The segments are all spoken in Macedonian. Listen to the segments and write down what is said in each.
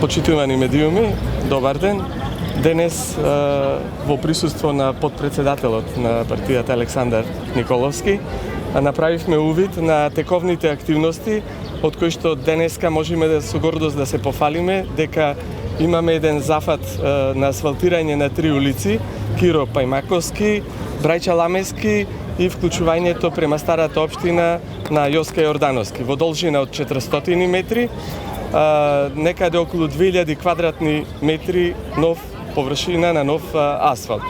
Почитувани медиуми, добар ден. Денес во присуство на подпредседателот на партијата Александар Николовски направивме увид на тековните активности од кои што денеска можеме со гордост да се пофалиме дека имаме еден зафат на асфалтирање на 3 улици: Киро Пајмаковски, Брајча Ламески и вклучувањето према старата општина на Јоска Јордановски во должина од 400 метри, некаде околу 2000 квадратни метри нов површина на нов асфалт.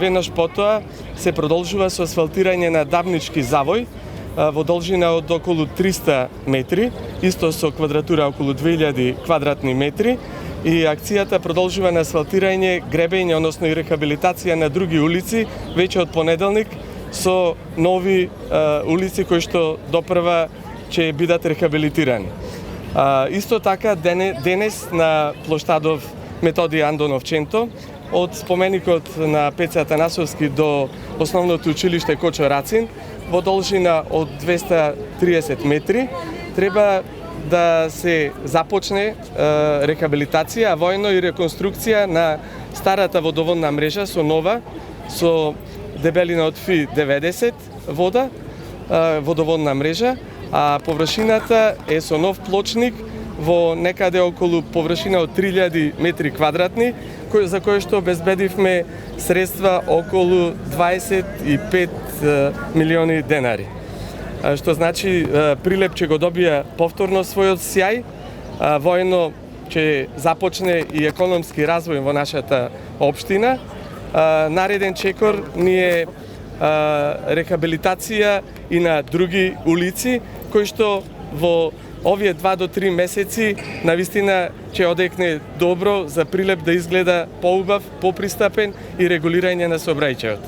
Веднаш потоа се продолжува со асфалтирање на Дабнички завој во должина од околу 300 метри, исто со квадратура околу 2000 квадратни метри, и акцијата продолжува на асфалтирање, гребење, односно и рехабилитација на други улици веќе од понеделник со нови улици кои што допрва ќе бидат рехабилитирани. Исто така денес на плоштадов Методи Андонов Ченто, од споменикот на Пеце Атанасовски до основното училиште Кочо Рацин, во должина од 230 метри, треба да се започне рехабилитација, а воено и реконструкција на старата водоводна мрежа со нова, со дебелина од Фи 90 водоводна мрежа, а површината е со нов плочник во некаде околу површина од 3000 метри квадратни, за кој што обезбедивме средства околу 25 милиони денари. Што значи Прилеп ќе го добија повторно својот сјај, воено ќе започне и економски развој во нашата општина. Нареден чекор ни е рехабилитација и на други улици, кои што во овие 2 до 3 месеци навистина ќе одекне добро за Прилеп да изгледа поубав, попристапен и регулирање на сообраќајот.